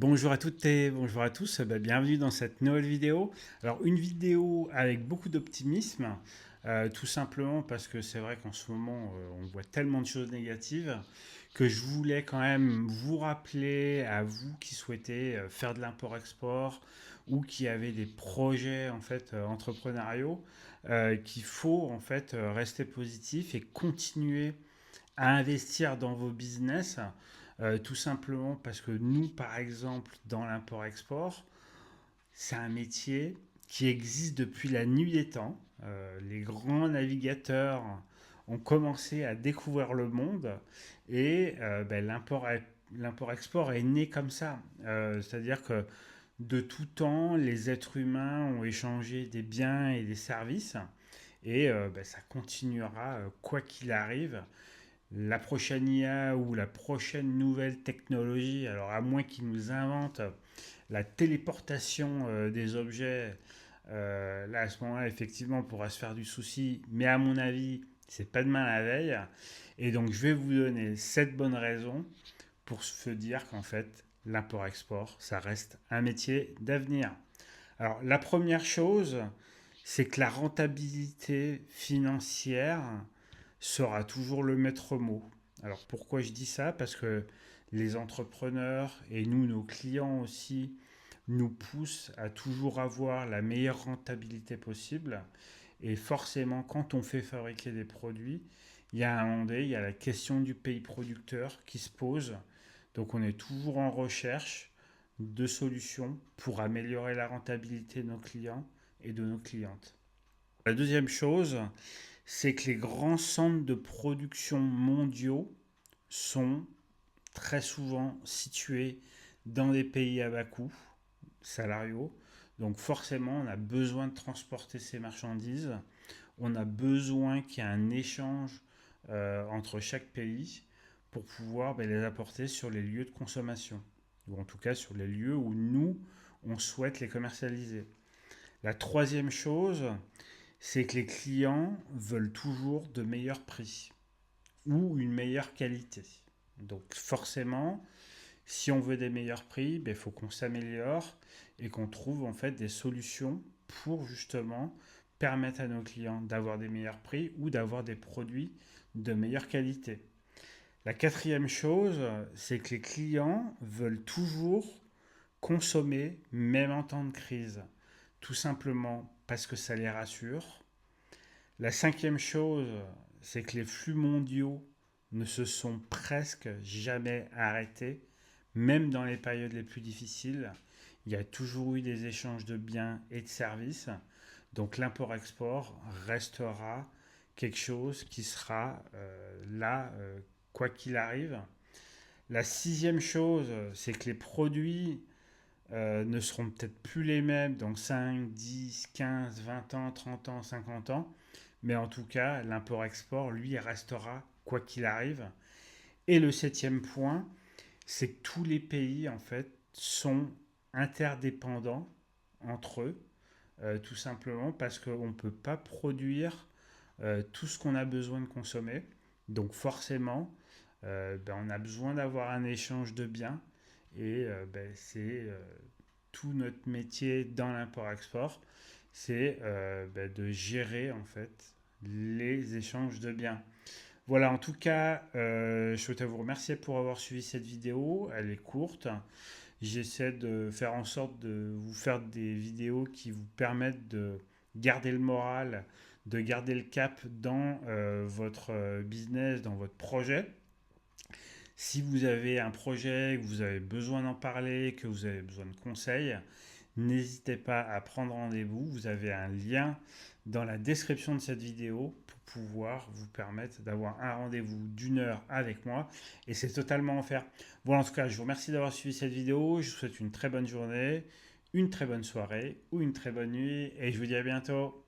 Bonjour à toutes et bonjour à tous, bienvenue dans cette nouvelle vidéo. Alors une vidéo avec beaucoup d'optimisme, tout simplement parce que c'est vrai qu'en ce moment on voit tellement de choses négatives que je voulais quand même vous rappeler à vous qui souhaitez faire de l'import-export ou qui avez des projets en fait entrepreneuriaux, qu'il faut en fait rester positif et continuer à investir dans vos business, tout simplement parce que nous, par exemple, dans l'import-export, c'est un métier qui existe depuis la nuit des temps. Les grands navigateurs ont commencé à découvrir le monde et l'import-export est né comme ça. C'est-à-dire que de tout temps, les êtres humains ont échangé des biens et des services et ça continuera quoi qu'il arrive. La prochaine IA ou la prochaine nouvelle technologie, alors à moins qu'ils nous inventent la téléportation des objets, là à ce moment-là, effectivement, on pourra se faire du souci, mais à mon avis, c'est pas demain la veille. Et donc, je vais vous donner 7 bonnes raisons pour se dire qu'en fait, l'import-export, ça reste un métier d'avenir. Alors, la première chose, c'est que la rentabilité financière sera toujours le maître mot. Alors pourquoi je dis ça? Parce que les entrepreneurs et nous, nos clients aussi, nous poussent à toujours avoir la meilleure rentabilité possible. Et forcément, quand on fait fabriquer des produits, il y a un moment donné, il y a la question du pays producteur qui se pose. Donc on est toujours en recherche de solutions pour améliorer la rentabilité de nos clients et de nos clientes. La deuxième chose, c'est que les grands centres de production mondiaux sont très souvent situés dans des pays à bas coût salariaux. Donc forcément, on a besoin de transporter ces marchandises. On a besoin qu'il y ait un échange entre chaque pays pour pouvoir les apporter sur les lieux de consommation. Ou en tout cas sur les lieux où nous, on souhaite les commercialiser. La troisième chose, c'est que les clients veulent toujours de meilleurs prix ou une meilleure qualité. Donc forcément, si on veut des meilleurs prix, il faut qu'on s'améliore et qu'on trouve en fait des solutions pour justement permettre à nos clients d'avoir des meilleurs prix ou d'avoir des produits de meilleure qualité. La quatrième chose, c'est que les clients veulent toujours consommer même en temps de crise. Tout simplement parce que ça les rassure. La cinquième chose, c'est que les flux mondiaux ne se sont presque jamais arrêtés, même dans les périodes les plus difficiles. Il y a toujours eu des échanges de biens et de services. Donc l'import-export restera quelque chose qui sera là, quoi qu'il arrive. La sixième chose, c'est que les produits ne seront peut-être plus les mêmes dans 5, 10, 15, 20 ans, 30 ans, 50 ans. Mais en tout cas, l'import-export, lui, restera quoi qu'il arrive. Et le septième point, c'est que tous les pays, en fait, sont interdépendants entre eux, tout simplement parce qu'on ne peut pas produire tout ce qu'on a besoin de consommer. Donc forcément, on a besoin d'avoir un échange de biens et c'est tout notre métier dans l'import-export, c'est de gérer en fait les échanges de biens. Voilà, en tout cas, je souhaite vous remercier pour avoir suivi cette vidéo. Elle est courte. J'essaie de faire en sorte de vous faire des vidéos qui vous permettent de garder le moral, de garder le cap dans votre business, dans votre projet. Si vous avez un projet, que vous avez besoin d'en parler, que vous avez besoin de conseils, n'hésitez pas à prendre rendez-vous. Vous avez un lien dans la description de cette vidéo pour pouvoir vous permettre d'avoir un rendez-vous d'1 heure avec moi. Et c'est totalement offert. Voilà, en tout cas, je vous remercie d'avoir suivi cette vidéo. Je vous souhaite une très bonne journée, une très bonne soirée ou une très bonne nuit. Et je vous dis à bientôt.